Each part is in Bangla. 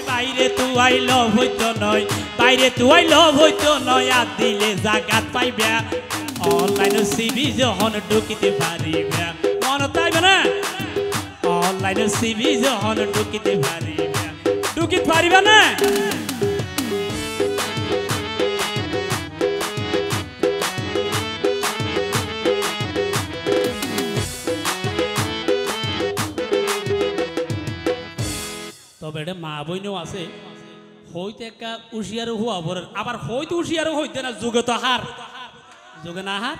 বাইরে তুই লভ হইতো নয় বাইরে তুই লভ হইতো নয় আর দিলে জাগাত পাইবে অনলাইন সিবি যখন ঢুকিতে পারিবে মনে তাইবে না অনলাইন সিবি যখন ঢুকিতে পারিবে ঢুকিতে পারিবে না তবে এটা মা বইনও আছে হইতে একটা উশিয়ারও হওয়া বড় আবার হইতে উশিয়ারও হইতে না যুগে তো হার যুগে না হার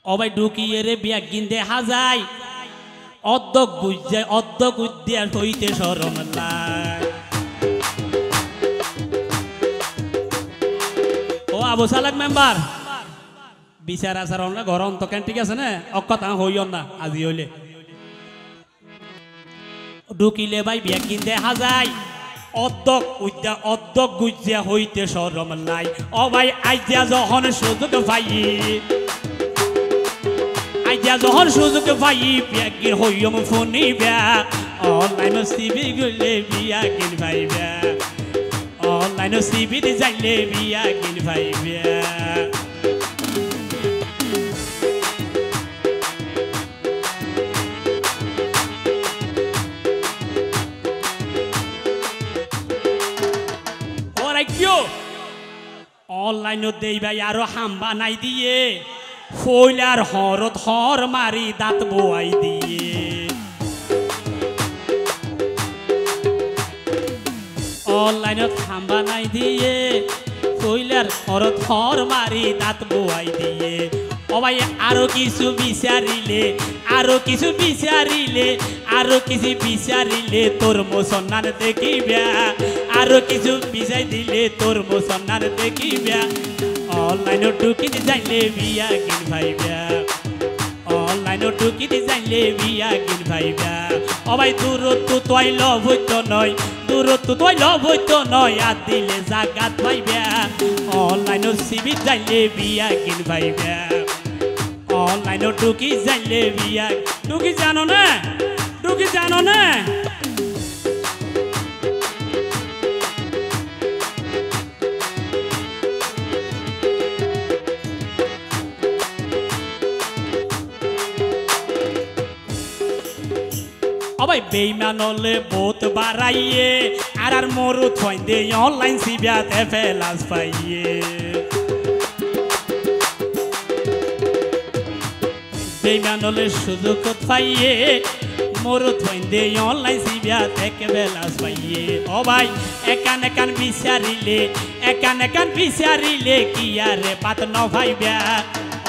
অবাই ঢুকিয়ে রে বিয়া গিন্দে হাজাই অর্ধক বুঝায় অর্ধক উদ্যান হইতে সরম লাগ ও আবু সালাক মেম্বার বিচার আচার আমরা ঘর অন্তকেন ঠিক আছে না অকথা হইও না আজি হইলে ঢুকিলে ভাই বিয়া কিনতে হাজাই অর্ধক গুজিয়া হইতে সরম লাই ও ভাই আইজা যখন সুযোগ পাই আইজা যখন সুযোগ পাই বিয়া কিন হইম ফোনি বিয়া অনলাইন সিবি গলে বিয়া কিন ভাই বিয়া অনলাইন সিবি যাইলে বিয়া কিন ভাই বিয়া অনলাইন দেই ভাই আরো হাম্বা নাই দিয়ে ফইলার হরত হর মারি দাঁত বোয়াই দিয়ে অনলাইনত হাম্বা নাই দিয়ে ফইলার হরত হর মারি দাঁত বোয়াই দিয়ে ও ভাই আরো কিছু বিচারিলে আরো কিছু বিচারিলে তোর মুসলমান দেখিবা আরো কিছু বিচাই দিলে তোর মুসলমান দেখিবা অনলাইন ঢুকিতে যাইলে বিয়া কিন ভাইবা অনলাইন ঢুকিতে যাইলে বিয়া কিন ভাইবা ও ভাই দূরত্ব তুই লভ হইতো নয় দূরত্ব তুই লভ হইতো নয় আর দিলে জাগাত পাইবা অনলাইন সিবি যাইলে বিয়া কিন ভাইবা অনলাইন ঢুকি যাইলে বিয়া ঢুকি জানো না অবাই বেইমান হলে বহুত বাড়াইয়ে আর মরু থই দে অনলাইন সিবিয়াতে ফেলাস পাইয়ে বেইমান হলে সুযোগ পাইয়ে মরু থই দে অনলাইন সিবিয়াতে ফেলাস পাইয়ে ও ভাই একান বিচারিলে কি আরে পাত ন ভাইবা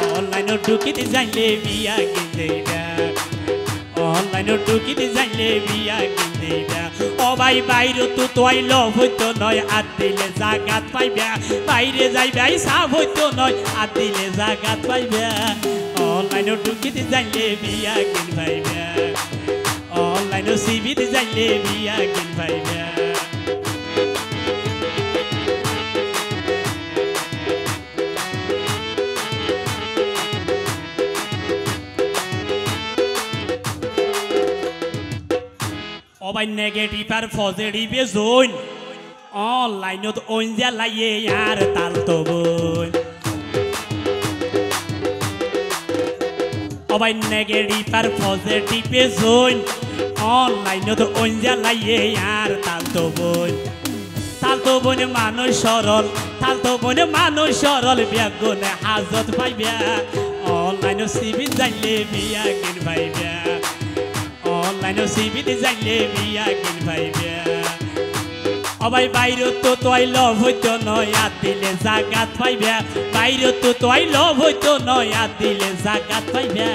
অনলাইন ঢুকিতে যাইলে বিয়া কিনদেইবা অনলাইন ঢুকিতে যাইলে বিয়া কিনদেইবা ও ভাই বাইরে তো তুই লভ হইতো নয় আর দিলে জাগাত পাইবা বাইরে যাইবাই সাফ হইতো নয় আর দিলে জাগাত পাইবা অনলাইন ঢুকিতে যাইলে বিয়া কিন ভাইবা অনলাইন সিবিতে যাইলে বিয়া কিন ভাইবা অবাই নেগেটিভ আর পজিটিভ জোন অনলাইনত ওইজা লাইয়ে আর তাল তো বই অবাই নেগেটিভ আর পজিটিভ জোন অনলাইনত ওইজা লাইয়ে আর তাল তো বই মানুষ সরল বিয়াগুনে হাজত পাইবা অনলাইন সিবি যাইলে বিয়া কিন ভাইবা অনলাইন সিবিতে যাইলে বিয়া কিন ভাইবা অবাই বাইরে তো তুই লভ হইতো নয় আর দিলে জাগাত পাইবা বাইরে তো তুই লভ হইতো নয় আর দিলে জাগাত পাইবা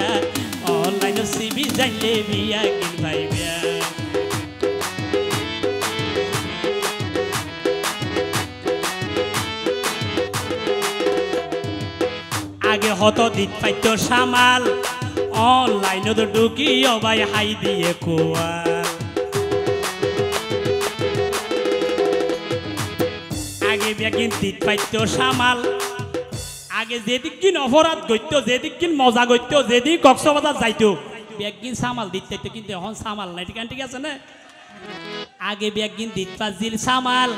অনলাইন সিবি যাইলে বিয়া কিন ভাইবা আগে হতো দিত পাইতো সামাল অনলাইনত ঢুকি অবাই হাই দিয়ে কোয়া আগে বিয়া কিনতে পাইতো সামাল আগে যেদিক কিন অপরাধ গইতো যেদিক কিন মজা গইতো যেদিক কক্সবাজার যাইতো ব্যাগিন সামাল দিতে কিন্তু এখন সামাল নাই ঠিক আছে না আগে ব্যাগিন দিত পাজিল সামাল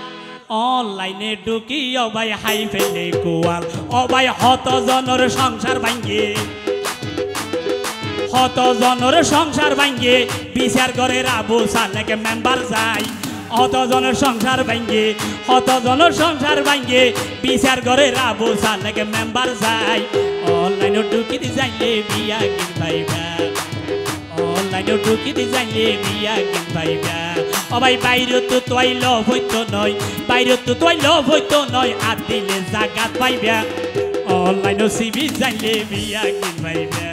অনলাইনে ঢুকি অবাই হাই ফেলে কোয়াল অবাই হত জনের সংসার ভাঙ্গে হত জনের সংসার ভাঙ্গে বিচার করে আবু সালেক মেম্বার যায় হত জনের সংসার ভাঙ্গে হত জনের সংসার ভাঙ্গে বিচার করে আবু সালেক মেম্বার যায় অনলাইনে ঢুকি যাইলে বিয়া কিন ভাইবা অনলাইনে ঢুকি যাইলে বিয়া কিন ভাইবা ও ভাই বাইরে তো তোই লভ হইতো নয় বাইরে তো তোই লভ হইতো নয় আর দিলে জাগাত পাইবা অনলাইনে সিবি যাইলে বিয়া কিন ভাইবা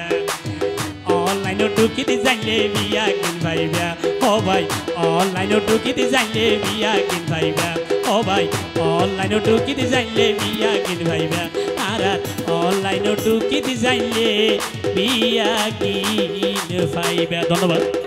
অনলাইনে ঢুকি যাইলে বিয়া কিন ভাইবা ও ভাই অনলাইনে ঢুকি যাইলে বিয়া কিন ভাইবা ও ভাই অনলাইনে ঢুকি যাইলে বিয়া কিন ভাইবা আর অনলাইনে ঢুকি যাইলে বিয়া কিন ভাইবা ধন্যবাদ